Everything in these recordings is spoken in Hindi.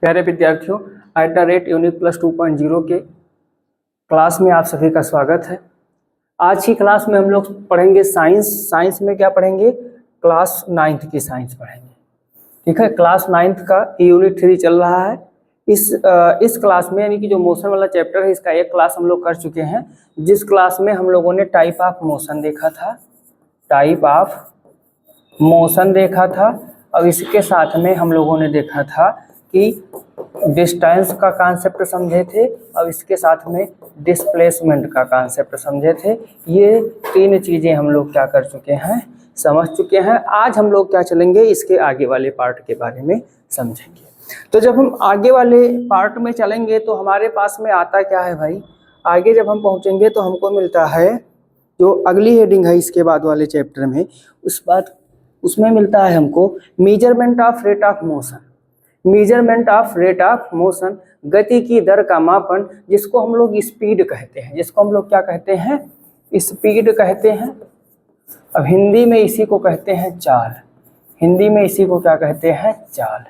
प्यारे विद्यार्थियों, @यूनिक प्लस 2.0 के क्लास में आप सभी का स्वागत है। आज की क्लास में हम लोग पढ़ेंगे साइंस में क्या पढ़ेंगे? क्लास 9th की साइंस पढ़ेंगे। ठीक है, क्लास 9th का यूनिट 3 चल रहा है। इस क्लास में यानी कि जो मोशन वाला चैप्टर है, इसका एक क्लास हम लोग कर चुके हैं, जिस क्लास में हम लोगों ने टाइप ऑफ मोशन देखा था। टाइप ऑफ मोशन देखा था और इसके साथ में हम लोगों ने देखा था कि डिस्टेंस का कॉन्सेप्ट समझे थे और इसके साथ में डिस्प्लेसमेंट का कॉन्सेप्ट समझे थे। ये तीन चीज़ें हम लोग क्या कर चुके हैं, समझ चुके हैं। आज हम लोग क्या चलेंगे, इसके आगे वाले पार्ट के बारे में समझेंगे। तो जब हम आगे वाले पार्ट में चलेंगे तो हमारे पास में आता क्या है भाई, आगे जब हम पहुंचेंगे तो हमको मिलता है जो अगली हेडिंग है इसके बाद वाले चैप्टर में, उसमें मिलता है हमको measurement of rate of motion. Measurement of rate of motion, गति की दर का मापन, जिसको हम लोग स्पीड कहते हैं। जिसको हम लोग क्या कहते हैं? स्पीड कहते हैं। अब हिंदी में इसी को कहते हैं चाल। हिंदी में इसी को क्या कहते हैं? चाल।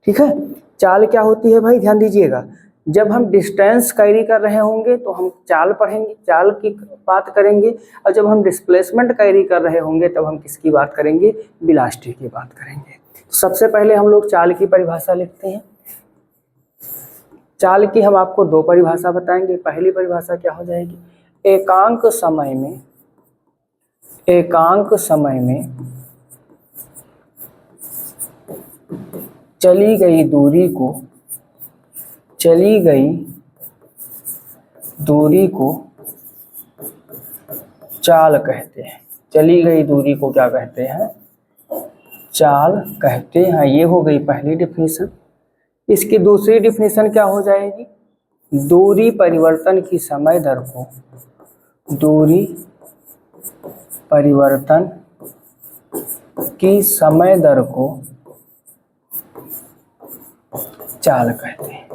ठीक है, चाल क्या होती है भाई, ध्यान दीजिएगा। जब हम डिस्टेंस कैरी कर रहे होंगे तो हम चाल पढ़ेंगे, चाल की बात करेंगे। और जब हम डिस्प्लेसमेंट कैरी कर रहे होंगे तब हम किसकी बात करेंगे? वेलोसिटी की बात करेंगे। सबसे पहले हम लोग चाल की परिभाषा लिखते हैं। चाल की हम आपको दो परिभाषा बताएंगे। पहली परिभाषा क्या हो जाएगी? एकांक समय में चली गई दूरी को चाल कहते हैं। चली गई दूरी को क्या कहते हैं? चाल कहते हैं। ये हो गई पहली डिफिनीशन। इसकी दूसरी डिफिनीशन क्या हो जाएगी? दूरी परिवर्तन की समय दर को, दूरी परिवर्तन की समय दर को चाल कहते हैं।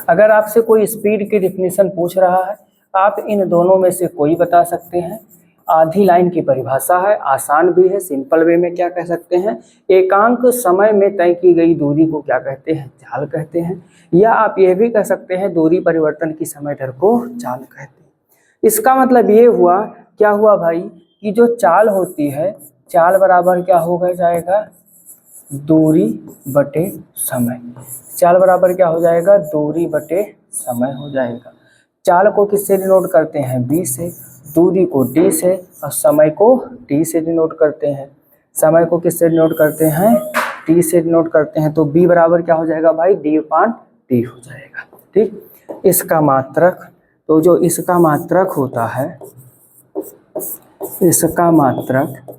अगर आपसे कोई स्पीड की डिफिनीशन पूछ रहा है, आप इन दोनों में से कोई बता सकते हैं। आधी लाइन की परिभाषा है, आसान भी है। सिंपल वे में क्या कह सकते हैं? एकांक समय में तय की गई दूरी को क्या कहते हैं? चाल कहते हैं। या आप यह भी कह सकते हैं दूरी परिवर्तन की समय दर को चाल कहते हैं। इसका मतलब ये हुआ, क्या हुआ भाई, कि जो चाल होती है, चाल बराबर क्या होगा जाएगा? दूरी बटे समय। चाल बराबर क्या हो जाएगा? दूरी बटे समय हो जाएगा। चाल को किससे डिनोट करते हैं? b से, दूरी को d से और समय को t से डिनोट करते हैं। समय को किससे डिनोट करते हैं? t से डिनोट करते हैं। तो b बराबर क्या हो जाएगा भाई? d/t हो जाएगा। ठीक, इसका मात्रक, तो जो इसका मात्रक होता है, इसका मात्रक,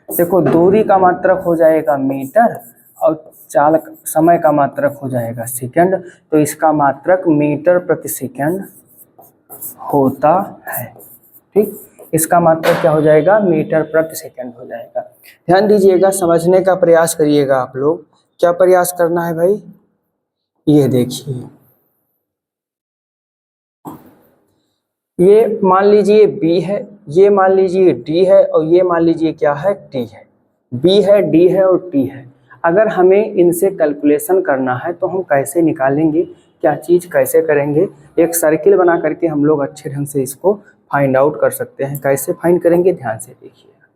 देखो दूरी का मात्रक हो जाएगा मीटर और चाल समय का मात्रक हो जाएगा सेकंड। तो इसका मात्रक मीटर प्रति सेकंड होता है। ठीक, इसका मात्रक क्या हो जाएगा? मीटर प्रति सेकंड हो जाएगा। ध्यान दीजिएगा, समझने का प्रयास करिएगा आप लोग। क्या प्रयास करना है भाई? ये देखिए, ये मान लीजिए b है, ये मान लीजिए d है और ये मान लीजिए क्या है? t है। b है, d है और t है। अगर हमें इनसे कैलकुलेशन करना है तो हम कैसे निकालेंगे, क्या चीज़ कैसे करेंगे? एक सर्किल बना करके हम लोग अच्छे ढंग से इसको फाइंड आउट कर सकते हैं। कैसे फाइंड करेंगे, ध्यान से देखिएगा।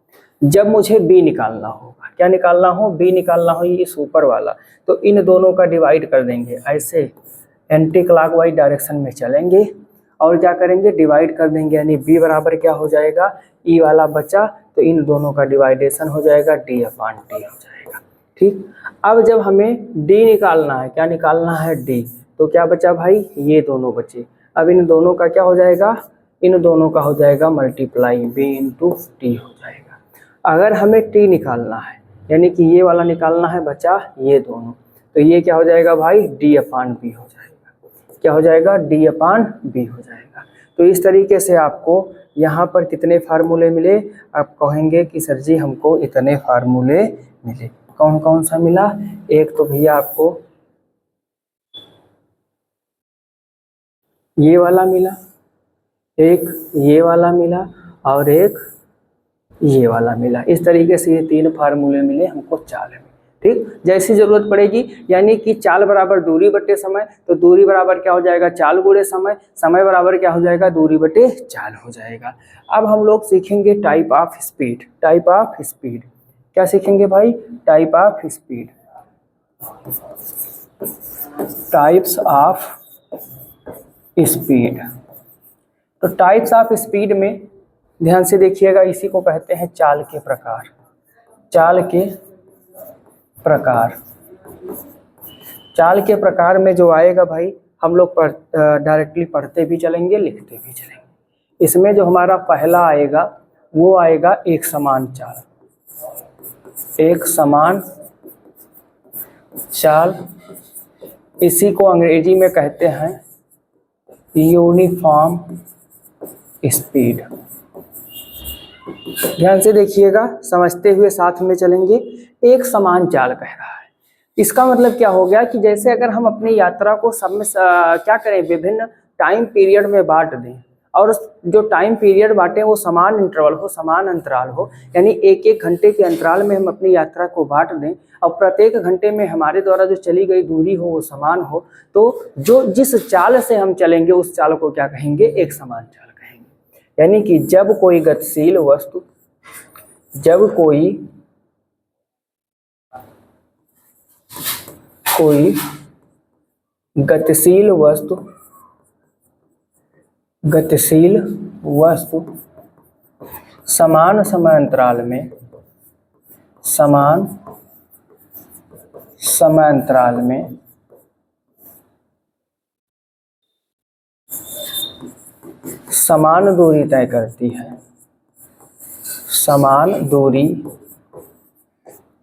जब मुझे b निकालना होगा, क्या निकालना हो? b निकालना हो ये सुपर वाला, तो इन दोनों का डिवाइड कर देंगे। ऐसे एंटी क्लॉकवाइज डायरेक्शन में चलेंगे और क्या करेंगे? डिवाइड कर देंगे। यानी b बराबर क्या हो जाएगा? e वाला बचा, तो इन दोनों का डिवाइडेशन हो जाएगा, d/t हो जाएगा। ठीक, अब जब हमें d निकालना है, क्या निकालना है? d, तो क्या बचा भाई? ये दोनों बचे। अब इन दोनों का क्या हो जाएगा? इन दोनों का हो जाएगा मल्टीप्लाई, b/t हो जाएगा। अगर हमें t निकालना है, यानी कि ये वाला निकालना है, बचा ये दोनों, तो ये क्या हो जाएगा भाई? d/b हो जाएगा। क्या हो जाएगा? d/b हो जाएगा। तो इस तरीके से आपको यहाँ पर कितने फार्मूले मिले? आप कहेंगे कि सर जी हमको इतने फार्मूले मिले। कौन कौन सा मिला? एक तो भैया आपको ये वाला मिला, एक ये वाला मिला और एक ये वाला मिला। इस तरीके से ये तीन फार्मूले मिले हमको चाल में। ठीक, जैसी जरूरत पड़ेगी, यानी कि चाल बराबर दूरी बटे समय, तो दूरी बराबर क्या हो जाएगा, चाल गुणे समय, समय बराबर क्या हो जाएगा, दूरी बटे चाल हो जाएगा। अब हम लोग सीखेंगे type of speed. Type of speed क्या सीखेंगे भाई, type of speed, types of speed. तो टाइप्स ऑफ स्पीड में ध्यान से देखिएगा, इसी को कहते हैं चाल के प्रकार। चाल के प्रकार, चाल के प्रकार में जो आएगा भाई, हम लोग डायरेक्टली पढ़ते भी चलेंगे, लिखते भी चलेंगे। इसमें जो हमारा पहला आएगा वो आएगा एक समान चाल। एक समान चाल, इसी को अंग्रेजी में कहते हैं यूनिफॉर्म स्पीड। ध्यान से देखिएगा, समझते हुए साथ में चलेंगे। एक समान चाल कह रहा है, इसका मतलब क्या हो गया कि जैसे अगर हम अपनी यात्रा को सब में क्या करें, विभिन्न टाइम पीरियड में बांट दें, और जो टाइम पीरियड बांटे वो समान इंटरवल हो, समान अंतराल हो, यानी एक एक घंटे के अंतराल में हम अपनी यात्रा को बांट दें, और प्रत्येक घंटे में हमारे द्वारा जो चली गई दूरी हो वो समान हो, तो जो जिस चाल से हम चलेंगे उस चाल को क्या कहेंगे, एक समान चाल कहेंगे। यानी कि जब कोई गतिशील वस्तु, जब कोई गतिशील वस्तु समान समय अंतराल में, समान समय अंतराल में समान दूरी तय करती है, समान दूरी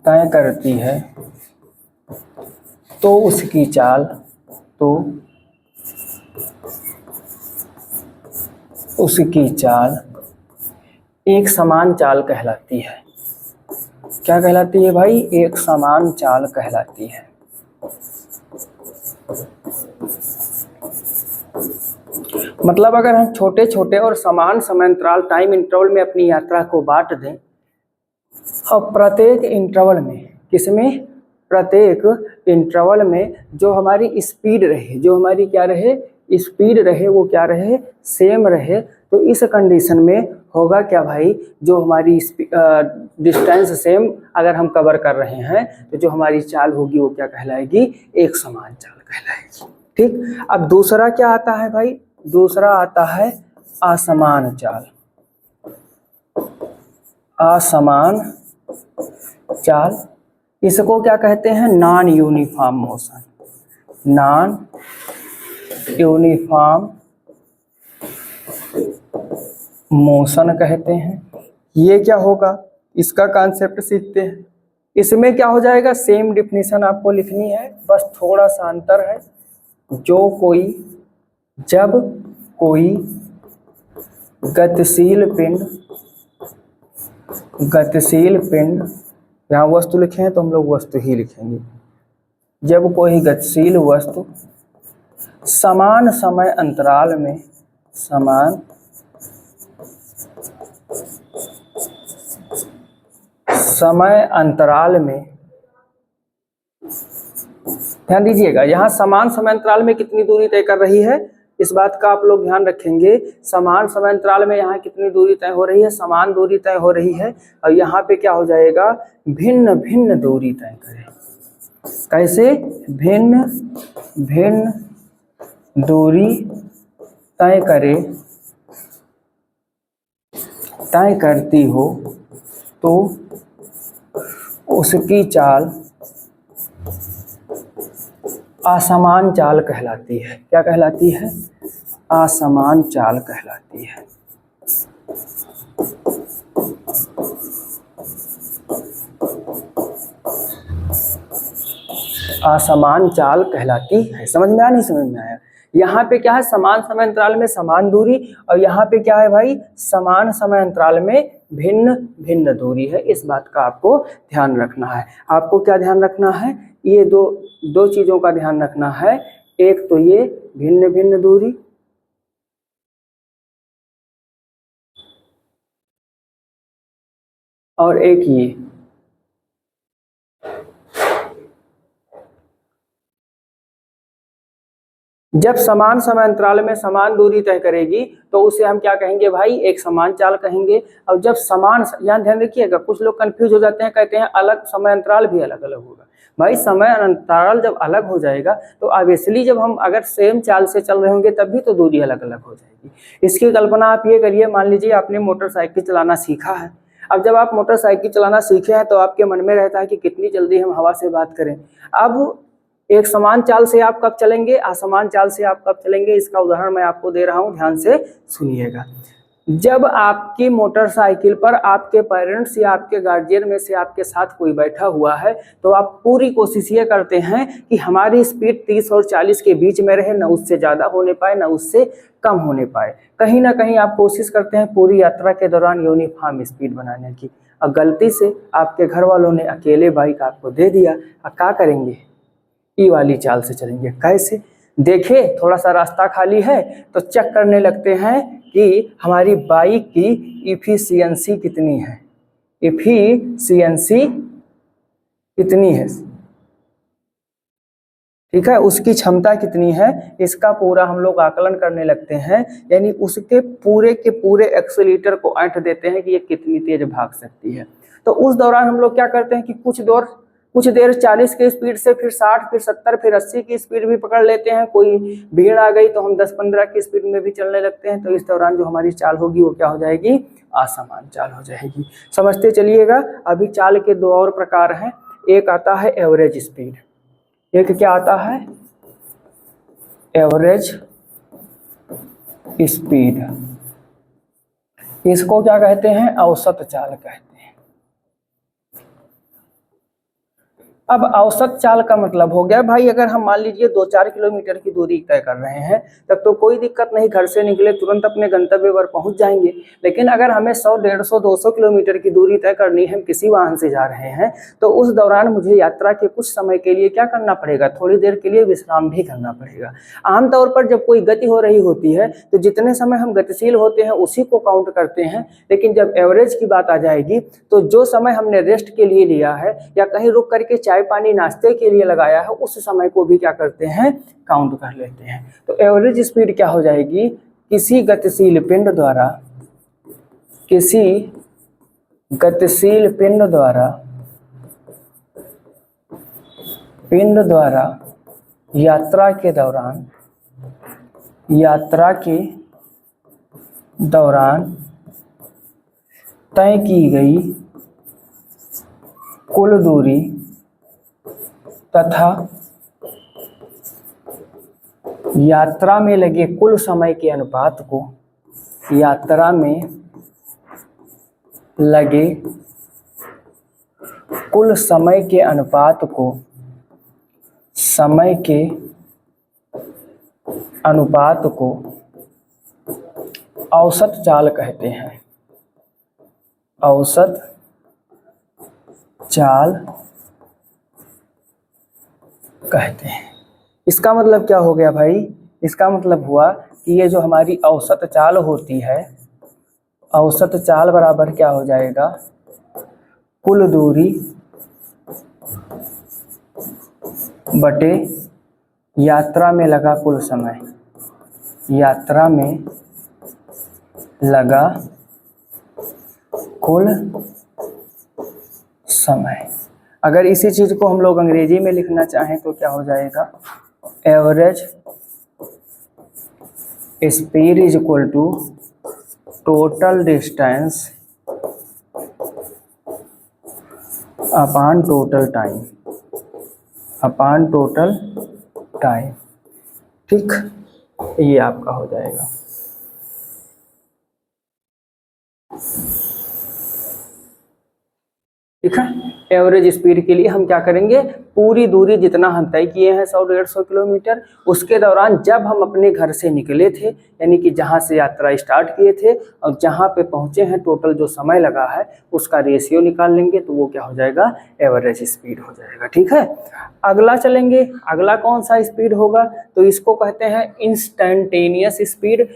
तय करती है, तो उसकी चाल, तो उसकी चाल एक समान चाल कहलाती है। क्या कहलाती है भाई, एक समान चाल कहलाती है। मतलब अगर हम छोटे छोटे और समान समय अंतराल, टाइम इंटरवल में अपनी यात्रा को बांट दें, और प्रत्येक इंटरवल में, किसमें, प्रत्येक इंटरवल में जो हमारी स्पीड रहे, जो हमारी क्या रहे, स्पीड रहे, वो क्या रहे, सेम रहे, तो इस कंडीशन में होगा क्या भाई, जो हमारी डिस्टेंस सेम अगर हम कवर कर रहे हैं, तो जो हमारी चाल होगी वो क्या कहलाएगी, एक समान चाल कहलाएगी। ठीक, अब दूसरा क्या आता है भाई, दूसरा आता है असमान चाल। असमान चाल, इसको क्या कहते हैं, non uniform motion, non uniform motion कहते हैं। ये क्या होगा, इसका कॉन्सेप्ट सीखते हैं। इसमें क्या हो जाएगा, सेम डिफिनीशन आपको लिखनी है, बस थोड़ा सा अंतर है। जब कोई गतिशील पिंड, यहाँ वस्तु लिखे हैं तो हम लोग वस्तु ही लिखेंगे। जब कोई गतिशील वस्तु समान समय अंतराल में, समान समय अंतराल में, ध्यान दीजिएगा, यहाँ समान समय अंतराल में कितनी दूरी तय कर रही है, इस बात का आप लोग ध्यान रखेंगे। समान समय अंतराल में यहाँ कितनी दूरी तय हो रही है, समान दूरी तय हो रही है, और यहाँ पे क्या हो जाएगा, भिन्न भिन्न दूरी तय करें। कैसे, भिन्न भिन्न दूरी तय करे, तय करती हो, तो उसकी चाल असमान चाल कहलाती है। क्या कहलाती है, असमान चाल कहलाती है। असमान चाल कहलाती है। समझ में आया, नहीं समझ में आया? यहाँ पे क्या है, समान समय अंतराल में समान दूरी, और यहाँ पे क्या है भाई, समान समय अंतराल में भिन्न भिन्न दूरी है। इस बात का आपको ध्यान रखना है। आपको क्या ध्यान रखना है, ये दो चीजों का ध्यान रखना है। एक तो ये भिन्न भिन्न दूरी, और एक ये जब समान समय अंतराल में समान दूरी तय करेगी तो उसे हम क्या कहेंगे भाई, एक समान चाल कहेंगे। और जब समान, यहाँ ध्यान रखिएगा, कुछ लोग कंफ्यूज हो जाते हैं, कहते हैं अलग समय अंतराल भी अलग अलग होगा। भाई समय अंतराल जब अलग हो जाएगा तो ऑब्वियसली जब हम अगर सेम चाल से चल रहे होंगे तभी तो दूरी अलग अलग हो जाएगी। इसकी कल्पना आप ये करिए, मान लीजिए आपने मोटरसाइकिल चलाना सीखा है। अब जब आप मोटरसाइकिल चलाना सीखे हैं तो आपके मन में रहता है कि कितनी जल्दी हम हवा से बात करें। अब एक समान चाल से आप कब चलेंगे, असमान चाल से आप कब चलेंगे, इसका उदाहरण मैं आपको दे रहा हूं, ध्यान से सुनिएगा। जब आपकी मोटरसाइकिल पर आपके पेरेंट्स या आपके गार्जियन में से आपके साथ कोई बैठा हुआ है तो आप पूरी कोशिश ये करते हैं कि हमारी स्पीड 30 और 40 के बीच में रहे, न उससे ज़्यादा होने पाए न उससे कम होने पाए। कहीं ना कहीं आप कोशिश करते हैं पूरी यात्रा के दौरान यूनिफॉर्म स्पीड बनाने की। और गलती से आपके घर वालों ने अकेले बाइक आपको दे दिया, अब क्या करेंगे, ई वाली चाल से चलेंगे। कैसे, देखे थोड़ा सा रास्ता खाली है तो चेक करने लगते हैं कि हमारी बाइक की इफिशियंसी कितनी है, इफिशियंसी कितनी है, ठीक है, उसकी क्षमता कितनी है, इसका पूरा हम लोग आकलन करने लगते हैं। यानी उसके पूरे के पूरे एक्सीलरेटर को ऐंठ देते हैं कि ये कितनी तेज भाग सकती है। तो उस दौरान हम लोग क्या करते हैं कि कुछ देर 40 की स्पीड से, फिर 60, फिर 70, फिर 80 की स्पीड भी पकड़ लेते हैं। कोई भीड़ आ गई तो हम 10-15 की स्पीड में भी चलने लगते हैं। तो इस दौरान जो हमारी चाल होगी वो क्या हो जाएगी, असमान चाल हो जाएगी। समझते चलिएगा। अभी चाल के दो और प्रकार हैं। एक आता है एवरेज स्पीड, एक क्या आता है, एवरेज स्पीड। इसको क्या कहते हैं, औसत चाल कहते हैं। अब औसत चाल का मतलब हो गया भाई, अगर हम मान लीजिए 2-4 किलोमीटर की दूरी तय कर रहे हैं तब तो कोई दिक्कत नहीं, घर से निकले तुरंत अपने गंतव्य पर पहुंच जाएंगे। लेकिन अगर हमें 100, 150, 200 किलोमीटर की दूरी तय करनी है, हम किसी वाहन से जा रहे हैं, तो उस दौरान मुझे यात्रा के कुछ समय के लिए क्या करना पड़ेगा, थोड़ी देर के लिए विश्राम भी करना पड़ेगा। आमतौर पर जब कोई गति हो रही होती है तो जितने समय हम गतिशील होते हैं उसी को काउंट करते हैं। लेकिन जब एवरेज की बात आ जाएगी तो जो समय हमने रेस्ट के लिए लिया है या कहीं रुक करके चाय पानी नाश्ते के लिए लगाया है, उस समय को भी क्या करते हैं, काउंट कर लेते हैं। तो एवरेज स्पीड क्या हो जाएगी, किसी गतिशील पिंड द्वारा यात्रा के दौरान तय की गई कुल दूरी तथा यात्रा में लगे कुल समय के अनुपात को, यात्रा में लगे कुल समय के अनुपात को, समय के अनुपात को औसत चाल कहते हैं। औसत चाल कहते हैं। इसका मतलब क्या हो गया भाई, इसका मतलब हुआ कि ये जो हमारी औसत चाल होती है, औसत चाल बराबर क्या हो जाएगा, कुल दूरी बटे यात्रा में लगा कुल समय, यात्रा में लगा कुल समय। अगर इसी चीज को हम लोग अंग्रेजी में लिखना चाहें तो क्या हो जाएगा, average speed is equal to total distance upon total time, ठीक, ये आपका हो जाएगा। ठीक है, एवरेज स्पीड के लिए हम क्या करेंगे, पूरी दूरी जितना हम तय किए हैं 100-150 किलोमीटर, उसके दौरान जब हम अपने घर से निकले थे, यानी कि जहाँ से यात्रा स्टार्ट किए थे और जहाँ पे पहुँचे हैं, टोटल जो समय लगा है उसका रेशियो निकाल लेंगे तो वो क्या हो जाएगा, एवरेज स्पीड हो जाएगा। ठीक है, अगला चलेंगे, अगला कौन सा स्पीड होगा, तो इसको कहते हैं इंस्टेंटेनियस स्पीड।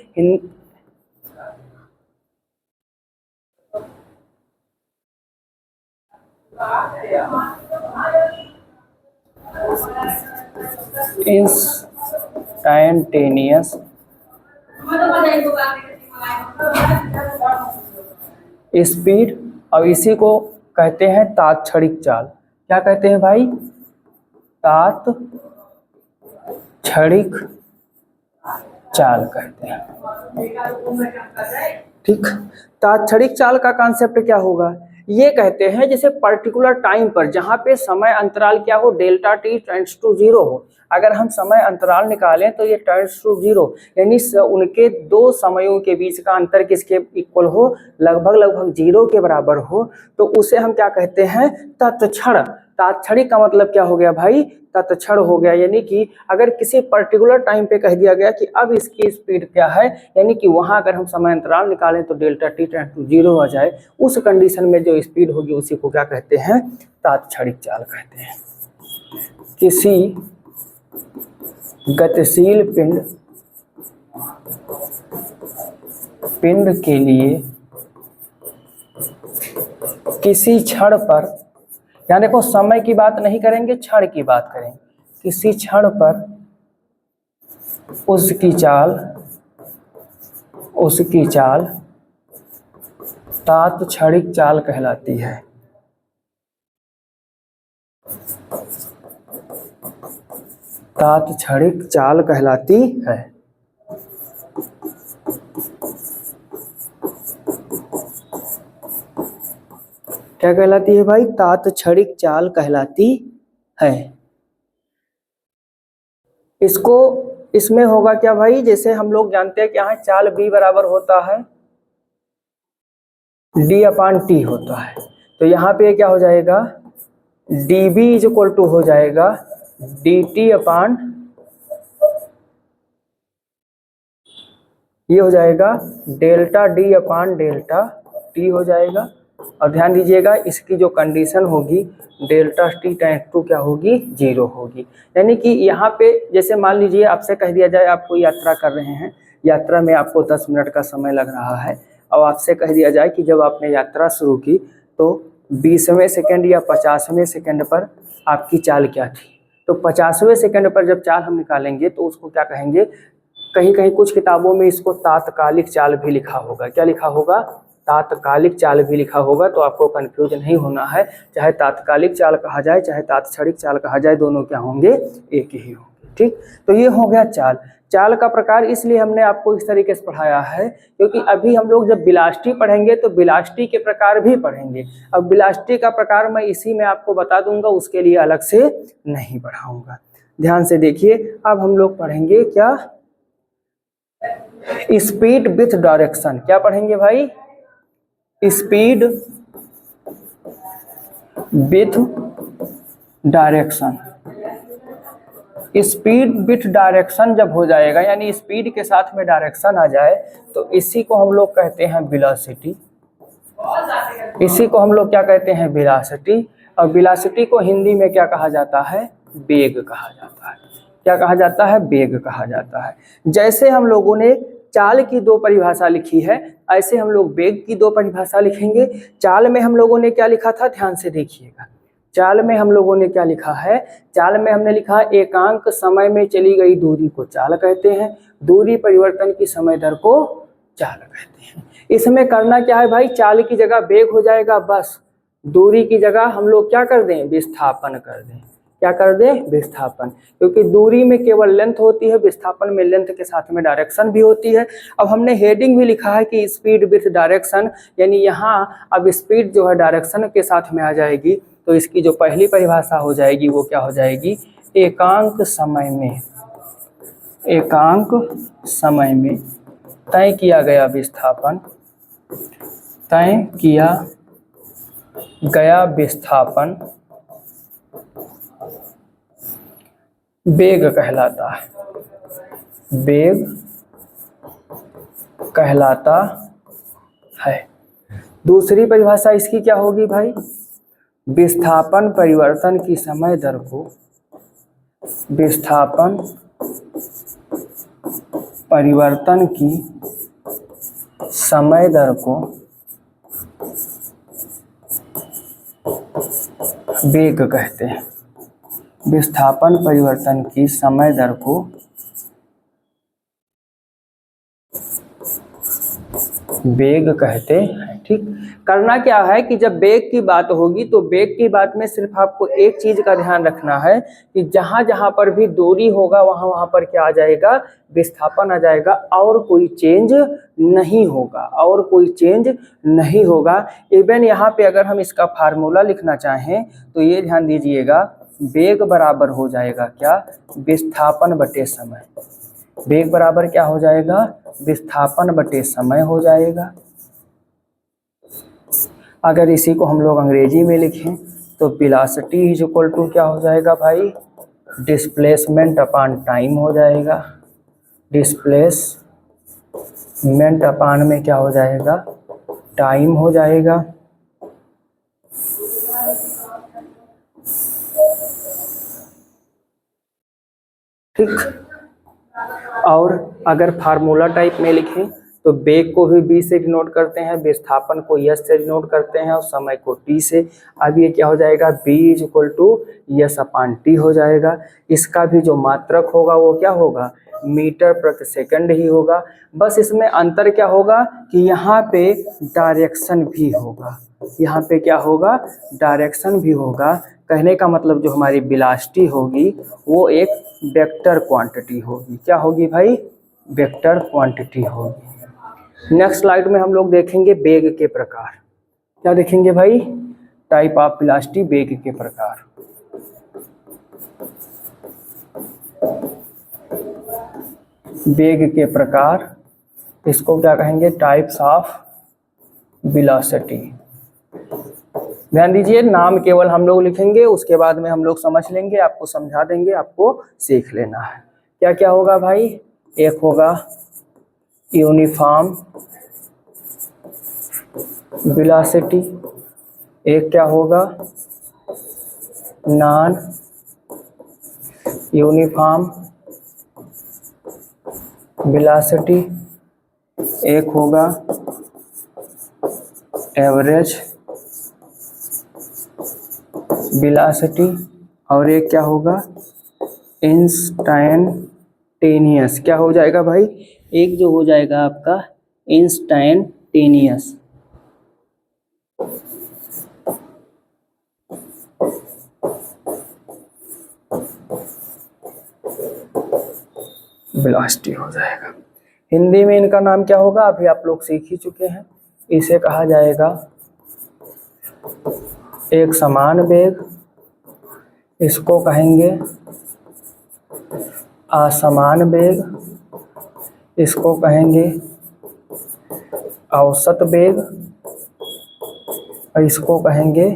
इंस्टैंटेनियस स्पीड, और इसी को कहते हैं तात्क्षणिक चाल। क्या कहते हैं भाई? तात्क्षणिक चाल कहते हैं। ठीक, तात्क्षणिक चाल का कॉन्सेप्ट क्या होगा? ये कहते हैं जैसे पर्टिकुलर टाइम पर जहाँ पे समय अंतराल क्या हो, डेल्टा टी टेंड्स टू 0 हो, अगर हम समय अंतराल निकालें तो ये टेंड्स टू 0, यानी उनके दो समयों के बीच का अंतर किसके इक्वल हो, लगभग 0 के बराबर हो, तो उसे हम क्या कहते हैं? तत्क्षण। तात्क्षणिक का मतलब क्या हो गया भाई? तत्क्षण हो गया। यानी कि अगर किसी पर्टिकुलर टाइम पे कह दिया गया कि अब इसकी स्पीड क्या है, यानी कि वहां अगर हम समय अंतराल निकालें तो डेल्टा टी टेंड टू 0 आ जाए, उस कंडीशन में जो स्पीड होगी उसी को क्या कहते हैं? तात्क्षणिक चाल कहते हैं। किसी गतिशील पिंड के लिए किसी क्षण पर, यहाँ देखो समय की बात नहीं करेंगे, क्षण की बात करेंगे, किसी क्षण पर उसकी चाल तात्क्षणिक चाल कहलाती है। तात्क्षणिक चाल कहलाती है। क्या कहलाती है भाई? तात्क्षणिक चाल कहलाती है। इसमें होगा क्या भाई? जैसे हम लोग जानते हैं कि यहाँ चाल b बराबर होता है d/t होता है, तो यहाँ पे क्या हो जाएगा? db इज इक्वल टू हो जाएगा dt अपान, ये हो जाएगा डेल्टा d/डेल्टा t हो जाएगा। और ध्यान दीजिएगा इसकी जो कंडीशन होगी डेल्टा टी टेंड्स टू क्या होगी? 0 होगी। यानी कि यहाँ पे जैसे मान लीजिए आपसे कह दिया जाए आप कोई यात्रा कर रहे हैं, यात्रा में आपको 10 मिनट का समय लग रहा है, और आपसे कह दिया जाए कि जब आपने यात्रा शुरू की तो 20वें सेकंड या 50वें सेकंड पर आपकी चाल क्या थी, तो 50वें सेकंड पर जब चाल हम निकालेंगे तो उसको क्या कहेंगे? कहीं कहीं कुछ किताबों में इसको तात्कालिक चाल भी लिखा होगा। क्या लिखा होगा? तात्कालिक चाल भी लिखा होगा, तो आपको कंफ्यूज नहीं होना है। चाहे तात्कालिक चाल कहा जाए चाहे तात्क्षणिक चाल कहा जाए, दोनों क्या होंगे? एक ही होंगे। ठीक, तो ये हो गया चाल। चाल का प्रकार इसलिए हमने आपको इस तरीके से पढ़ाया है क्योंकि अभी हम लोग जब बिलाष्टी पढ़ेंगे तो बिलाष्टी के प्रकार भी पढ़ेंगे। अब बिलाष्टी का प्रकार मैं इसी में आपको बता दूंगा, उसके लिए अलग से नहीं पढ़ाऊंगा। ध्यान से देखिए, अब हम लोग पढ़ेंगे क्या? Speed with direction. क्या पढ़ेंगे भाई? Speed with direction. Speed with direction जब हो जाएगा, यानी स्पीड के साथ में डायरेक्शन आ जाए, तो इसी को हम लोग कहते हैं वेलोसिटी। इसी को हम लोग क्या कहते हैं? वेलोसिटी। और वेलोसिटी को हिंदी में क्या कहा जाता है? वेग कहा जाता है। क्या कहा जाता है? वेग कहा जाता है। जैसे हम लोगों ने चाल की दो परिभाषा लिखी है, ऐसे हम लोग वेग की दो परिभाषा लिखेंगे। चाल में हम लोगों ने क्या लिखा था? ध्यान से देखिएगा। चाल में हम लोगों ने क्या लिखा है? चाल में हमने लिखा एकांक समय में चली गई दूरी को चाल कहते हैं, दूरी परिवर्तन की समय दर को चाल कहते हैं। इसमें करना क्या है भाई? चाल की जगह वेग हो जाएगा, बस दूरी की जगह हम लोग क्या कर दें? विस्थापन कर दें। क्या कर दें? विस्थापन। क्योंकि दूरी में केवल लेंथ होती है, विस्थापन में लेंथ के साथ में डायरेक्शन भी होती है। अब हमने हेडिंग भी लिखा है कि स्पीड विथ डायरेक्शन, यानी यहाँ अब स्पीड जो है डायरेक्शन के साथ में आ जाएगी, तो इसकी जो पहली परिभाषा हो जाएगी वो क्या हो जाएगी? एकांक समय में तय किया गया विस्थापन, वेग कहलाता है। वेग कहलाता है। दूसरी परिभाषा इसकी क्या होगी भाई? विस्थापन परिवर्तन की समय दर को, विस्थापन परिवर्तन की समय दर को वेग कहते हैं। विस्थापन परिवर्तन की समय दर को वेग कहते हैं। ठीक, करना क्या है कि जब वेग की बात होगी तो वेग की बात में सिर्फ आपको एक चीज का ध्यान रखना है कि जहां जहां पर भी दूरी होगा वहां वहां पर क्या आ जाएगा, विस्थापन आ जाएगा, और कोई चेंज नहीं होगा, और कोई चेंज नहीं होगा। इवन यहाँ पे अगर हम इसका फार्मूला लिखना चाहें तो ये ध्यान दीजिएगा, वेग बराबर हो जाएगा क्या, विस्थापन बटे समय। वेग बराबर क्या हो जाएगा, विस्थापन बटे समय हो जाएगा। अगर इसी को हम लोग अंग्रेजी में लिखें तो वेलोसिटी इज इक्वल टू क्या हो जाएगा भाई, डिस्प्लेसमेंट अपॉन टाइम हो जाएगा। डिस्प्लेसमेंट अपॉन में क्या हो जाएगा, टाइम हो जाएगा। ठीक, और अगर फार्मूला टाइप में लिखें तो वेग को भी b से डिनोट करते हैं, विस्थापन को s से डिनोट करते हैं और समय को t से। अब ये क्या हो जाएगा, b is equal to s upon t हो जाएगा। इसका भी जो मात्रक होगा वो क्या होगा, मीटर प्रति सेकंड ही होगा। बस इसमें अंतर क्या होगा कि यहाँ पे डायरेक्शन भी होगा, यहाँ पे क्या होगा, डायरेक्शन भी होगा। कहने का मतलब जो हमारी वेलोसिटी होगी वो एक वेक्टर क्वांटिटी होगी। क्या होगी भाई, वेक्टर क्वांटिटी होगी। नेक्स्ट स्लाइड में हम लोग देखेंगे वेग के प्रकार। क्या देखेंगे भाई, टाइप ऑफ वेलोसिटी, वेग के प्रकार। वेग के प्रकार, इसको क्या कहेंगे, टाइप्स ऑफ वेलोसिटी। ध्यान दीजिए, नाम केवल हम लोग लिखेंगे, उसके बाद में हम लोग समझ लेंगे, आपको समझा देंगे, आपको सीख लेना है। क्या क्या होगा भाई, एक होगा यूनिफॉर्म वेलोसिटी, एक क्या होगा नॉन यूनिफॉर्म वेलोसिटी, एक होगा एवरेज वेलोसिटी, और एक क्या होगा इंस्टैंटेनियस। क्या हो जाएगा भाई, एक जो हो जाएगा आपका इंस्टैंटेनियस। वेलोसिटी हो जाएगा। हिंदी में इनका नाम क्या होगा, अभी आप लोग सीख ही चुके हैं। इसे कहा जाएगा एक समान वेग, इसको कहेंगे असमान वेग, इसको कहेंगे औसत वेग, और इसको कहेंगे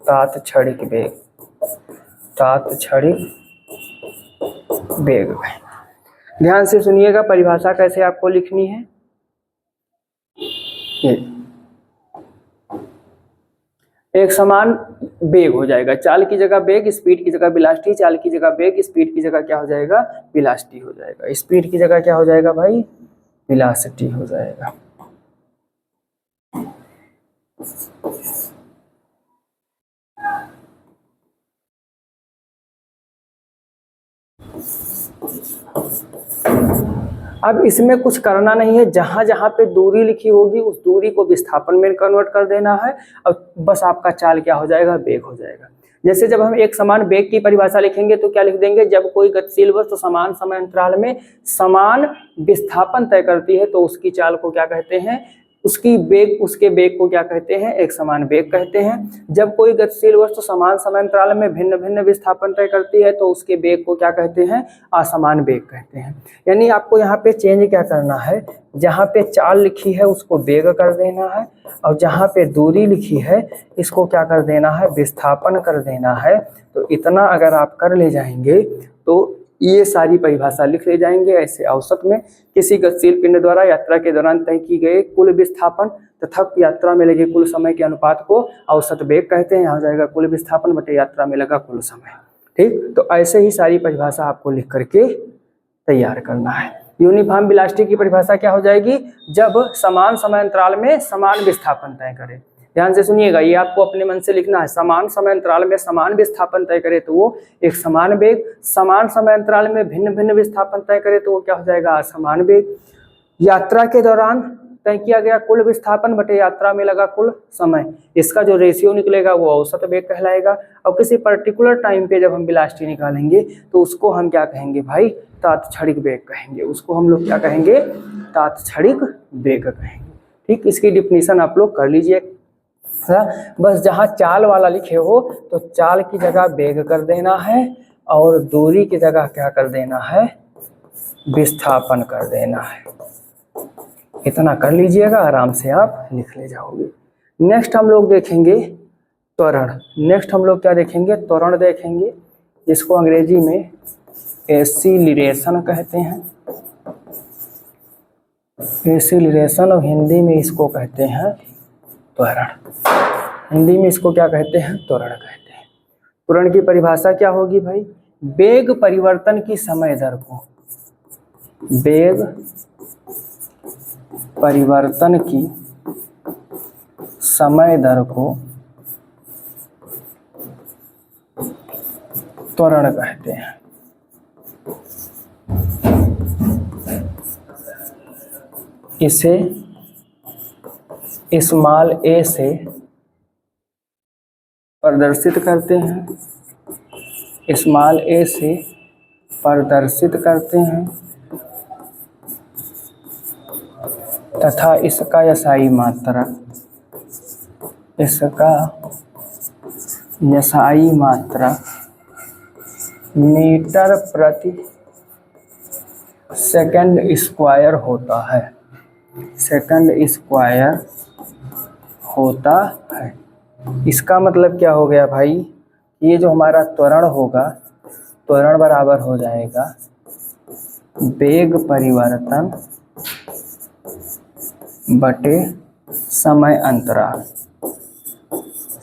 तात्क्षणिक वेग। तात्क्षणिक वेग। ध्यान से सुनिएगा, परिभाषा कैसे आपको लिखनी है। एक समान वेग हो जाएगा, चाल की जगह वेग, स्पीड की जगह वेलोसिटी, चाल की जगह वेग, स्पीड की जगह क्या हो जाएगा, वेलोसिटी हो जाएगा। स्पीड की जगह क्या हो जाएगा भाई, वेलोसिटी हो जाएगा। अब इसमें कुछ करना नहीं है, जहां जहां पे दूरी लिखी होगी उस दूरी को विस्थापन में कन्वर्ट कर देना है, और बस आपका चाल क्या हो जाएगा, वेग हो जाएगा। जैसे जब हम एक समान वेग की परिभाषा लिखेंगे तो क्या लिख देंगे, जब कोई गतिशील वस्तु समान समय अंतराल में समान विस्थापन तय करती है तो उसकी चाल को क्या कहते हैं, उसकी वेग, उसके वेग को क्या कहते हैं, एक समान वेग कहते हैं। जब कोई गतिशील वस्तु समान समय अंतराल में भिन्न भिन्न विस्थापन तय करती है तो उसके वेग को क्या कहते हैं, असमान वेग कहते हैं। यानी आपको यहाँ पे चेंज क्या करना है, जहाँ पे चाल लिखी है उसको वेग कर देना है, और जहाँ पे दूरी लिखी है इसको क्या कर देना है, विस्थापन कर देना है। तो इतना अगर आप कर ले जाएंगे तो ये सारी परिभाषा लिख ले जाएंगे। ऐसे औसत में किसी गतिशील पिंड द्वारा यात्रा के दौरान तय की गए कुल विस्थापन तथा यात्रा में लगे कुल समय के अनुपात को औसत वेग कहते हैं। यहाँ जाएगा कुल विस्थापन बटे यात्रा में लगा कुल समय। ठीक, तो ऐसे ही सारी परिभाषा आपको लिख करके तैयार करना है। यूनिफॉर्म वेलोसिटी की परिभाषा क्या हो जाएगी, जब समान समय अंतराल में समान विस्थापन तय करे। ध्यान से सुनिएगा, ये आपको अपने मन से लिखना है। समान समय अंतराल में समान विस्थापन तय करे तो वो एक समान वेग, समान समय अंतराल में भिन्न भिन्न विस्थापन तय करे तो वो क्या हो जाएगा, असमान वेग। यात्रा के दौरान तय किया गया कुल विस्थापन बटे यात्रा में लगा कुल समय, इसका जो रेशियो निकलेगा वो औसत वेग कहलाएगा। और किसी पर्टिकुलर टाइम पे जब हम वेलोसिटी निकालेंगे तो उसको हम क्या कहेंगे भाई, तात्क्षणिक वेग कहेंगे, उसको हम लोग क्या कहेंगे, तात्क्षणिक वेग कहेंगे। ठीक, इसकी डिफिनीशन आप लोग कर लीजिए। बस जहाँ चाल वाला लिखे हो तो चाल की जगह वेग कर देना है और दूरी की जगह क्या कर देना है, विस्थापन कर देना है। इतना कर लीजिएगा, आराम से आप लिख ले जाओगे। नेक्स्ट हम लोग देखेंगे त्वरण। नेक्स्ट हम लोग क्या देखेंगे, त्वरण देखेंगे, जिसको अंग्रेजी में एक्सीलरेशन कहते हैं। एक्सीलरेशन और हिंदी में इसको कहते हैं त्वरण। हिंदी में इसको क्या कहते हैं, त्वरण कहते हैं। त्वरण की परिभाषा क्या होगी भाई, वेग परिवर्तन की समय दर को, वेग परिवर्तन की समय दर को त्वरण कहते हैं। इसे स्मॉल a से प्रदर्शित करते हैं, स्मॉल a से प्रदर्शित करते हैं तथा इसका SI मात्रा, इसका SI मात्रा मीटर प्रति सेकंड स्क्वायर होता है, सेकंड स्क्वायर होता है। इसका मतलब क्या हो गया भाई, ये जो हमारा त्वरण होगा, त्वरण बराबर हो जाएगा वेग परिवर्तन बटे समय अंतराल,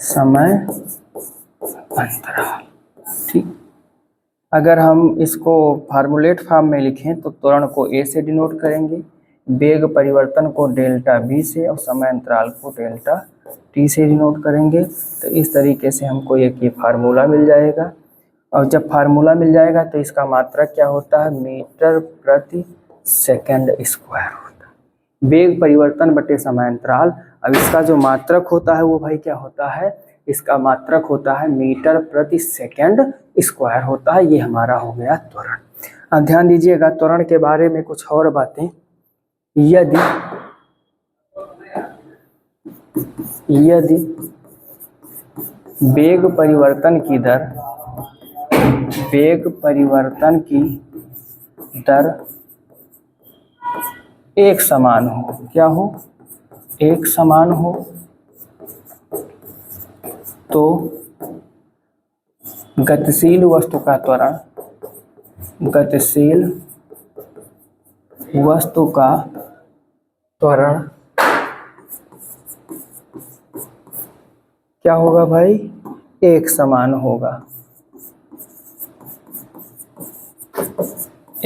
समय अंतराल। ठीक, अगर हम इसको फार्मूलेट फॉर्म में लिखें तो त्वरण को A से डिनोट करेंगे, वेग परिवर्तन को डेल्टा V से और समय अंतराल को डेल्टा T से डिनोट करेंगे। तो इस तरीके से हमको एक ये फार्मूला मिल जाएगा। और जब फार्मूला मिल जाएगा तो इसका मात्रक क्या होता है, मीटर प्रति सेकंड स्क्वायर होता है, वेग परिवर्तन बटे समय अंतराल। अब इसका जो मात्रक होता है वो भाई क्या होता है, इसका मात्रक होता है मीटर प्रति सेकंड स्क्वायर होता है। ये हमारा हो गया त्वरण। अब ध्यान दीजिएगा त्वरण के बारे में कुछ और बातें। यदि वेग परिवर्तन की दर, वेग परिवर्तन की दर एक समान हो, क्या हो, एक समान हो, तो गतिशील वस्तु का त्वरण, गतिशील वस्तु का त्वरण क्या होगा भाई, एक समान होगा,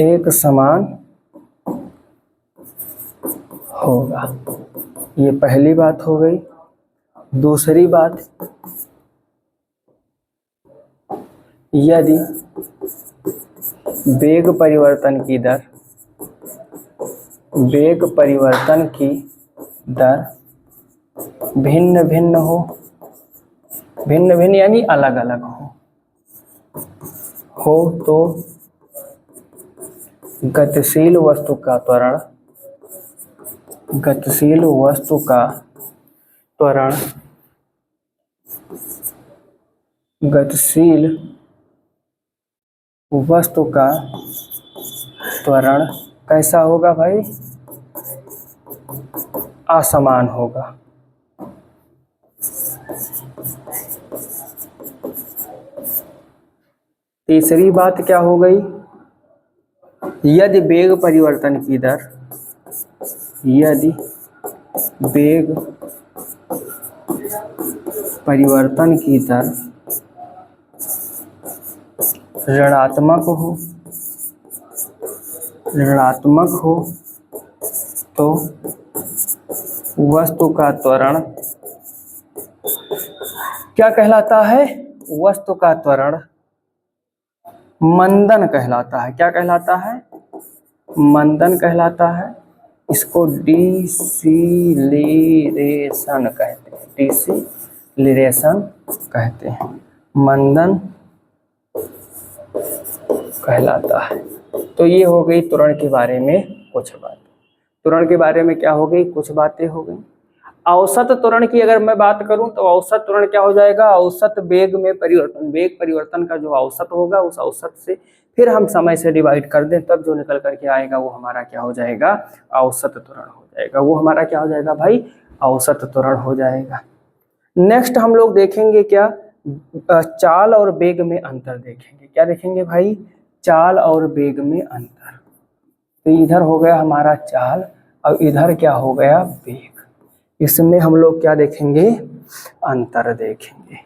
एक समान होगा। ये पहली बात हो गई। दूसरी बात, यदि वेग परिवर्तन की दर, वेग परिवर्तन की दर भिन्न भिन्न हो, भिन्न भिन्न यानी अलग अलग हो तो गतिशील वस्तु का त्वरण, गतिशील वस्तु का त्वरण, गतिशील वस्तु का त्वरण कैसा होगा भाई, असमान होगा। तीसरी बात क्या हो गई, यदि वेग परिवर्तन की दर, यदि वेग परिवर्तन की दर ऋणात्मक हो, ऋणात्मक हो तो वस्तु का त्वरण क्या कहलाता है, वस्तु का त्वरण मंदन कहलाता है। क्या कहलाता है, मंदन कहलाता है। इसको डिसिलेरेशन कहते हैं, डिसिलेरेशन कहते हैं, मंदन कहलाता है। तो ये हो गई त्वरण के बारे में कुछ बात। त्वरण के बारे में क्या हो गई, कुछ बातें हो गई। औसत त्वरण की अगर मैं बात करूं तो औसत त्वरण क्या हो जाएगा, औसत वेग में परिवर्तन, वेग परिवर्तन का जो औसत होगा उस औसत से फिर हम समय से डिवाइड कर दें तब जो निकल करके आएगा वो हमारा क्या हो जाएगा, औसत त्वरण हो जाएगा। वो हमारा क्या हो जाएगा भाई, औसत त्वरण हो जाएगा। नेक्स्ट हम लोग देखेंगे क्या, चाल और वेग में अंतर देखेंगे। क्या देखेंगे भाई, चाल और वेग में अंतर। तो इधर हो गया हमारा चाल और इधर क्या हो गया, वेग। इसमें हम लोग क्या देखेंगे, अंतर देखेंगे।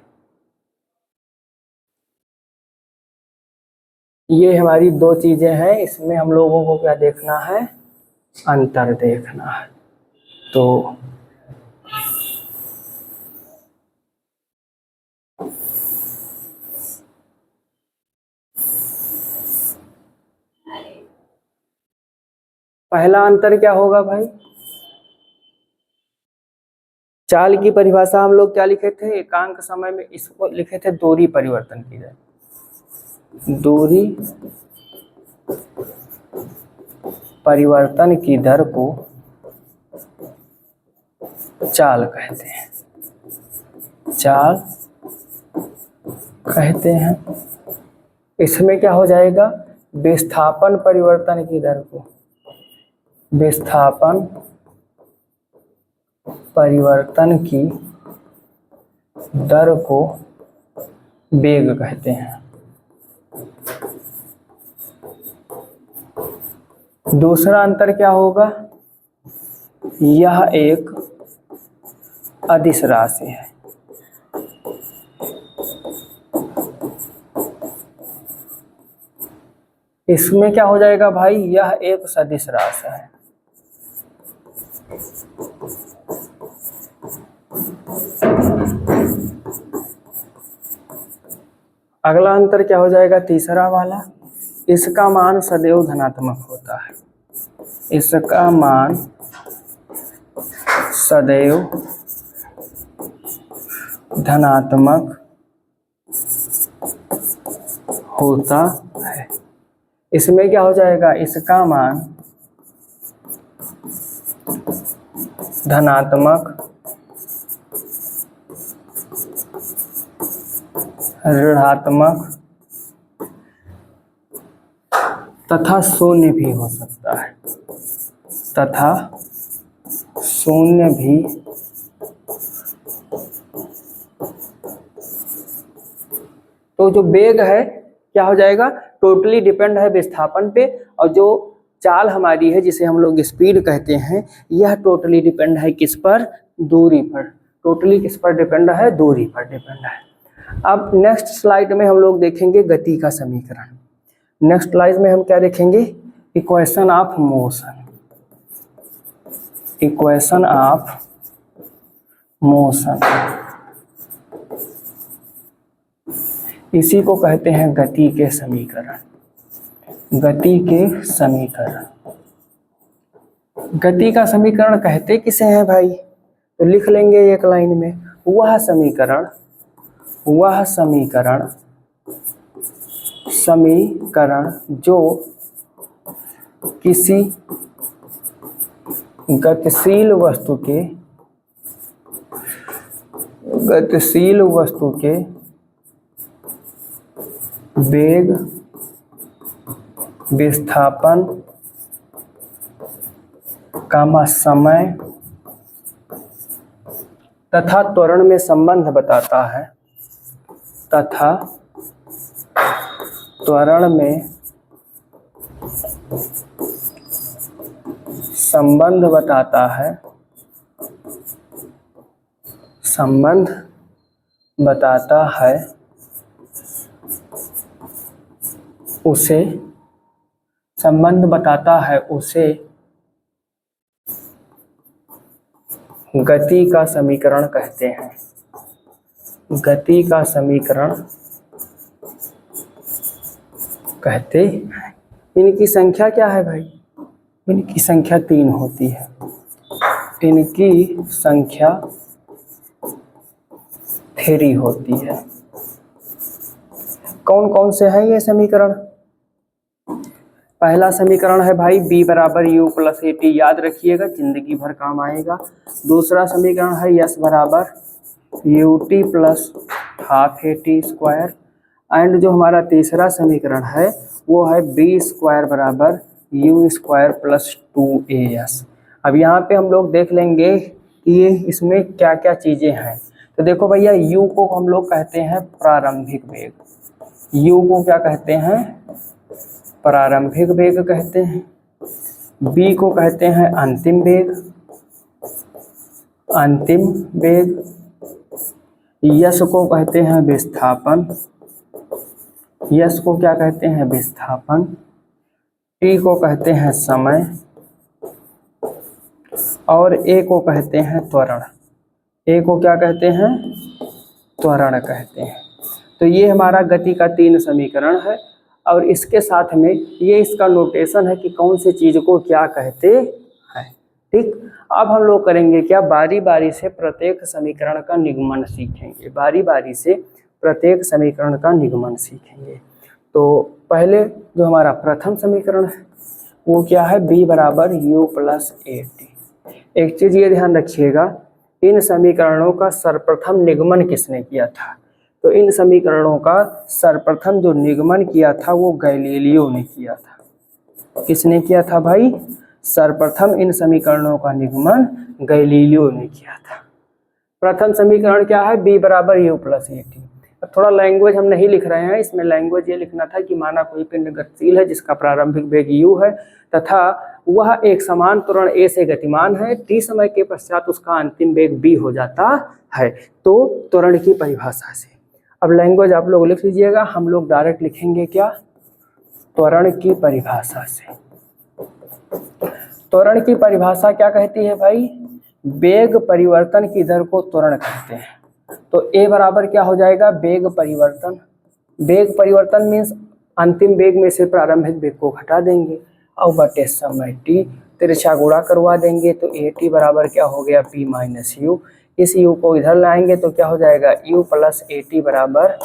ये हमारी दो चीजें हैं, इसमें हम लोगों को क्या देखना है, अंतर देखना है। तो पहला अंतर क्या होगा भाई, चाल की परिभाषा हम लोग क्या लिखे थे, एकांक समय में इसको लिखे थे दूरी परिवर्तन की दर, दूरी परिवर्तन की दर को चाल कहते हैं, चाल कहते हैं। इसमें क्या हो जाएगा, विस्थापन परिवर्तन की दर को, विस्थापन परिवर्तन की दर को वेग कहते हैं। दूसरा अंतर क्या होगा, यह एक अदिश राशि है, इसमें क्या हो जाएगा भाई, यह एक सदिश राशि है। अगला अंतर क्या हो जाएगा, तीसरा वाला, इसका मान सदैव धनात्मक होता है, इसका मान सदैव धनात्मक होता है। इसमें क्या हो जाएगा, इसका मान धनात्मक, ऋणात्मक तथा शून्य भी हो सकता है, तथा शून्य भी तो जो वेग है क्या हो जाएगा, टोटली डिपेंड है विस्थापन पे, और जो चाल हमारी है जिसे हम लोग स्पीड कहते हैं, यह टोटली डिपेंड है किस पर, दूरी पर। टोटली किस पर डिपेंड है, दूरी पर डिपेंड है। अब नेक्स्ट स्लाइड में हम लोग देखेंगे गति का समीकरण। नेक्स्ट स्लाइड में हम क्या देखेंगे, equation of motion, equation of motion, इसी को कहते हैं गति के समीकरण, गति के समीकरण। गति का समीकरण कहते किसे हैं भाई, तो लिख लेंगे एक लाइन में, वह समीकरण, वह समीकरण, समीकरण जो किसी गतिशील वस्तु के, गतिशील वस्तु के वेग, विस्थापन, कामा समय तथा त्वरण में संबंध बताता है, तथा त्वरण में संबंध बताता है, संबंध बताता है, उसे, संबंध बताता है उसे गति का समीकरण कहते हैं, गति का समीकरण कहते हैं। इनकी संख्या क्या है भाई, इनकी संख्या 3 होती है, इनकी संख्या 3 होती है। कौन कौन से हैं ये समीकरण? पहला समीकरण है भाई b बराबर u प्लस ए टी, याद रखिएगा, जिंदगी भर काम आएगा। दूसरा समीकरण है s बराबर U T plus half A T square. And जो हमारा तीसरा समीकरण है वो है बी स्क्वायर बराबर यू स्क्वायर प्लस 2as। अब यहाँ पे हम लोग देख लेंगे कि ये इसमें क्या क्या चीज़ें हैं। तो देखो भैया, u को हम लोग कहते हैं प्रारंभिक वेग, u को क्या कहते हैं? प्रारंभिक वेग कहते हैं। b को कहते हैं अंतिम वेग, अंतिम वेग। यस को कहते हैं विस्थापन, यस को क्या कहते हैं? विस्थापन। टी को कहते हैं समय, और ए को कहते हैं त्वरण। ए को क्या कहते हैं? त्वरण कहते हैं। तो ये हमारा गति का 3 समीकरण है, और इसके साथ में ये इसका नोटेशन है कि कौन सी चीज़ को क्या कहते हैं। ठीक, अब हम लोग करेंगे क्या, बारी बारी से प्रत्येक समीकरण का निगमन सीखेंगे, बारी बारी से प्रत्येक समीकरण का निगमन सीखेंगे। तो पहले जो हमारा प्रथम समीकरण है वो क्या है? b बराबर u प्लस ए टी। एक चीज़ ये ध्यान रखिएगा, इन समीकरणों का सर्वप्रथम निगमन किसने किया था? तो इन समीकरणों का सर्वप्रथम जो निगमन किया था वो गैलीलियो ने किया था। किसने किया था भाई? सर्वप्रथम इन समीकरणों का निगमन गैलीलियो ने किया था। प्रथम समीकरण क्या है? b बराबर u प्लस ए टी। अब थोड़ा लैंग्वेज हम नहीं लिख रहे हैं, इसमें लैंग्वेज ये लिखना था कि माना कोई पिंड गतिशील है जिसका प्रारंभिक वेग u है तथा वह एक समान त्वरण a से गतिमान है, t समय के पश्चात उसका अंतिम वेग b हो जाता है, तो त्वरण की परिभाषा से। अब लैंग्वेज आप लोग लिख लीजिएगा, हम लोग डायरेक्ट लिखेंगे क्या? त्वरण की परिभाषा से। त्वरण की परिभाषा क्या कहती है भाई? वेग परिवर्तन की दर को त्वरण कहते हैं। तो a बराबर क्या हो जाएगा? वेग परिवर्तन। वेग परिवर्तन मीन्स अंतिम वेग में से प्रारंभिक वेग को घटा देंगे और बटे समय t, तिरछा गुणा करवा देंगे, तो ए टी बराबर क्या हो गया? p minus you. इस u को इधर लाएंगे तो क्या हो जाएगा? u प्लस ए टी बराबर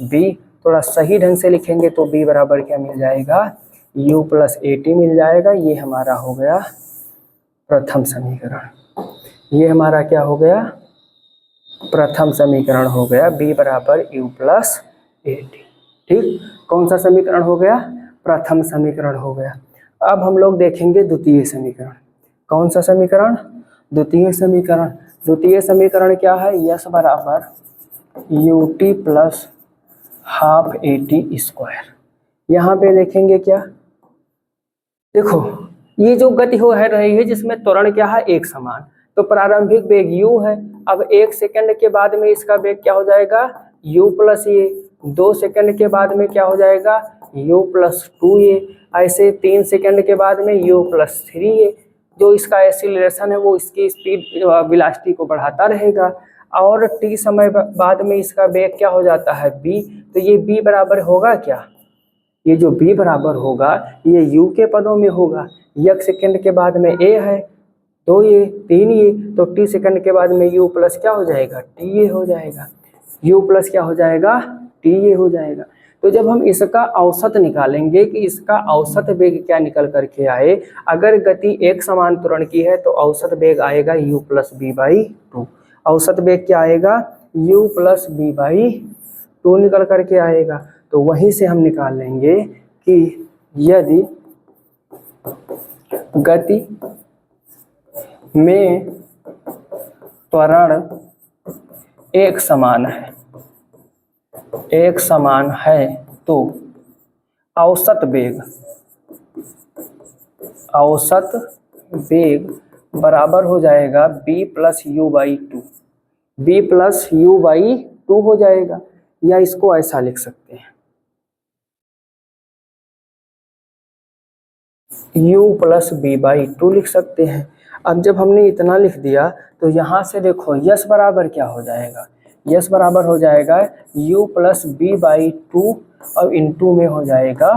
b। थोड़ा सही ढंग से लिखेंगे तो b बराबर क्या मिल जाएगा? u प्लस ए टी मिल जाएगा। ये हमारा हो गया प्रथम समीकरण। ये हमारा क्या हो गया? प्रथम समीकरण हो गया, b बराबर u प्लस ए टी। ठीक, कौन सा समीकरण हो गया? प्रथम समीकरण हो गया। अब हम लोग देखेंगे द्वितीय समीकरण। कौन सा समीकरण? द्वितीय समीकरण। द्वितीय समीकरण क्या है? यस बराबर U T plus half A T square. यहाँ पे देखेंगे क्या? देखो, ये जो गति हो है रही है जिसमें त्वरण क्या है? एक समान, तो प्रारंभिक वेग u है। अब 1 सेकंड के बाद में इसका वेग क्या हो जाएगा? u प्लस ये। 2 सेकंड के बाद में क्या हो जाएगा? u plus 2a। ऐसे 3 सेकंड के बाद में u प्लस 3a। जो इसका एक्सीलरेशन है वो इसकी स्पीड वेलोसिटी को बढ़ाता रहेगा, और t समय बाद में इसका वेग क्या हो जाता है? b। तो ये b बराबर होगा क्या? ये जो b बराबर होगा ये u के पदों में होगा। 1 सेकंड के बाद में a है, 2 ये 3 ये, तो t सेकंड के बाद में u प्लस क्या हो जाएगा? t ये हो जाएगा। u प्लस क्या हो जाएगा? t ये हो जाएगा। तो जब हम इसका औसत निकालेंगे कि इसका औसत वेग क्या निकल करके आए, अगर गति एक समान त्वरण की है तो औसत वेग आएगा u प्लस बी बाई 2। औसत वेग क्या आएगा? u प्लस बी बाई 2 निकल करके आएगा। तो वहीं से हम निकाल लेंगे कि यदि गति में त्वरण एक समान है, एक समान है, तो औसत वेग बराबर हो जाएगा b plus you by 2। b plus you by 2 हो जाएगा, या इसको ऐसा लिख सकते हैं u प्लस बी बाई 2 लिख सकते हैं। अब जब हमने इतना लिख दिया तो यहाँ से देखो यस बराबर क्या हो जाएगा? यस बराबर हो जाएगा u प्लस बी बाई 2 और इनटू में हो जाएगा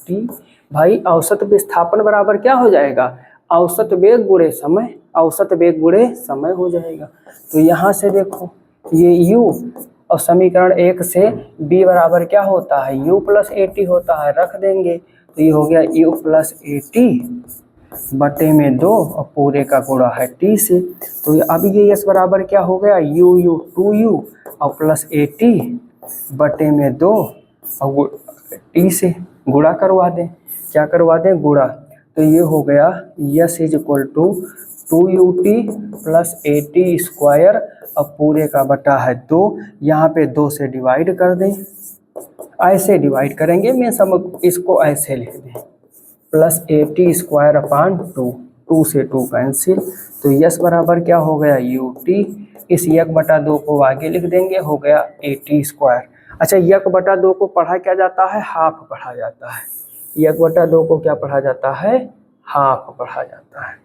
t। भाई औसत विस्थापन बराबर क्या हो जाएगा? औसत वेग गुणे समय, औसत वेग गुणे समय हो जाएगा। तो यहाँ से देखो ये u और समीकरण 1 से b बराबर क्या होता है, u प्लस ए टी होता है, रख देंगे। तो ये हो गया u प्लस ए टी बटे में 2 और पूरे का गुणा है t से। तो अब ये s बराबर क्या हो गया, u 2u और प्लस ए टी बटे में 2 और t से गुणा करवा दें। क्या करवा दें, गुणा। तो ये हो गया s is equal to 2ut plus A T square और पूरे का बटा है 2। यहाँ पे 2 से डिवाइड कर दें, ऐसे डिवाइड करेंगे, मैं सब इसको ऐसे लिख दें, plus A T square upon 2 से 2 कैंसिल। तो यस बराबर क्या हो गया, यू टी। इस 1/2 को आगे लिख देंगे, हो गया ए टी स्क्वायर। अच्छा 1/2 को पढ़ा क्या जाता है, हाफ पढ़ा जाता है। 1/2 को क्या पढ़ा जाता है, हाफ पढ़ा जाता है।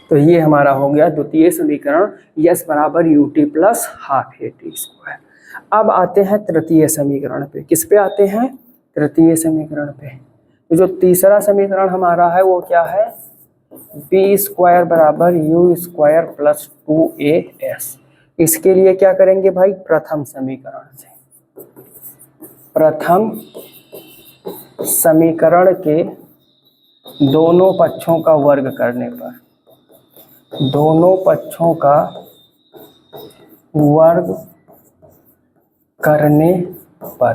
तो ये हमारा हो गया द्वितीय समीकरण, यस बराबर U T plus half A T square. अब आते हैं तृतीय समीकरण पे। किस पे आते हैं, तृतीय समीकरण पे। तो जो तीसरा समीकरण हमारा है वो क्या है, बी स्क्वायर बराबर यू स्क्वायर प्लस 2as। इसके लिए क्या करेंगे भाई, प्रथम समीकरण से, प्रथम समीकरण के दोनों पक्षों का वर्ग करने पर, दोनों पक्षों का वर्ग करने पर,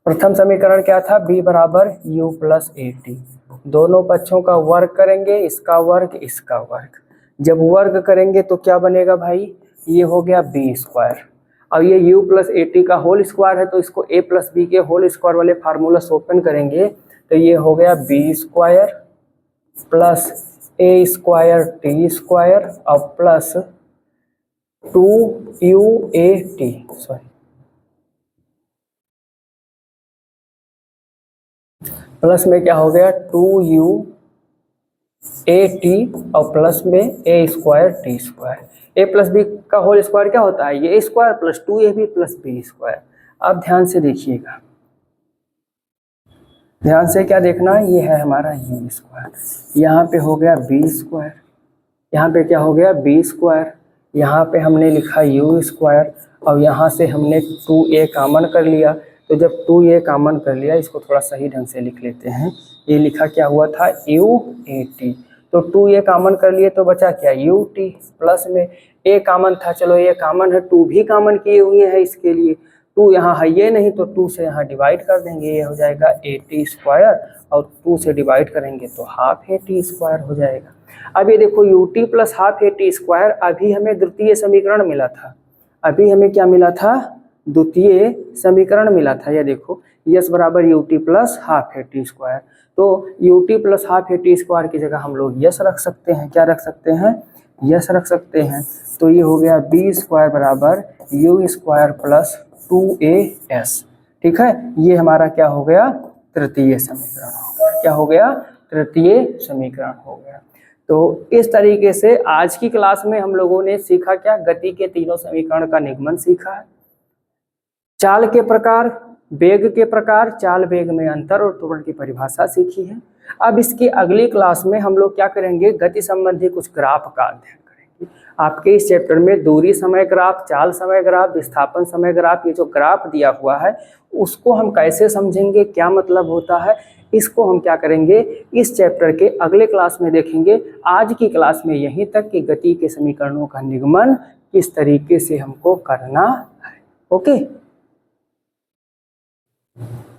प्रथम समीकरण क्या था, b बराबर u प्लस ए टी। दोनों पक्षों का वर्ग करेंगे, इसका वर्ग इसका वर्ग। जब वर्ग करेंगे तो क्या बनेगा भाई, ये हो गया b स्क्वायर। अब ये u प्लस ए टी का होल स्क्वायर है तो इसको a प्लस बी के होल स्क्वायर वाले फार्मूला से ओपन करेंगे तो ये हो गया b square plus A square T square और प्लस 2uat, सॉरी प्लस में क्या हो गया 2uat और प्लस में A square T square. A plus B का होल स्क्वायर क्या होता है, ये A square plus 2ab plus B square. अब ध्यान से देखिएगा, ध्यान से क्या देखना, ये है हमारा यू स्क्वायर, यहाँ पे हो गया बी स्क्वायर, यहाँ पे क्या हो गया बी स्क्वायर, यहाँ पे हमने लिखा यू स्क्वायर और यहाँ से हमने 2a कॉमन कर लिया। तो जब 2a कॉमन कर लिया, इसको थोड़ा सही ढंग से लिख लेते हैं, ये लिखा क्या हुआ था uat। तो 2a कॉमन कर लिए तो बचा क्या ut, प्लस में a कॉमन था, चलो ये कॉमन है, 2 भी कॉमन किए हुए हैं, इसके लिए 2 यहाँ है ये नहीं तो 2 से यहाँ डिवाइड कर देंगे, ये हो जाएगा ए टी स्क्वायर और 2 से डिवाइड करेंगे तो हाफ ए टी स्क्वायर हो जाएगा। अब ये देखो you T plus half A T square, अभी हमें द्वितीय समीकरण मिला था, अभी हमें क्या मिला था, द्वितीय समीकरण मिला था। ये देखो यस बराबर U T plus half A T square. तो U T plus half A T square की जगह हम लोग यस रख सकते हैं, क्या रख सकते हैं, यस रख सकते हैं। तो ये हो गया बी स्क्वायर बराबर यू स्क्वायर प्लस 2as। ठीक है, ये हमारा क्या हो गया, तृतीय समीकरण हो गया। क्या हो गया, तृतीय समीकरण हो गया। तो इस तरीके से आज की क्लास में हम लोगों ने सीखा क्या, गति के तीनों समीकरण का निगमन सीखा है, चाल के प्रकार, वेग के प्रकार, चाल वेग में अंतर और त्वरण की परिभाषा सीखी है। अब इसकी अगली क्लास में हम लोग क्या करेंगे, गति संबंधी कुछ ग्राफ का अध्ययन करेंगे। आपके इस चैप्टर में दूरी समय ग्राफ, चाल समय ग्राफ, विस्थापन समय ग्राफ, ये जो ग्राफ दिया हुआ है उसको हम कैसे समझेंगे, क्या मतलब होता है, इसको हम क्या करेंगे इस चैप्टर के अगले क्लास में देखेंगे। आज की क्लास में यहीं तक कि गति के समीकरणों का निगमन किस तरीके से हमको करना है। ओके।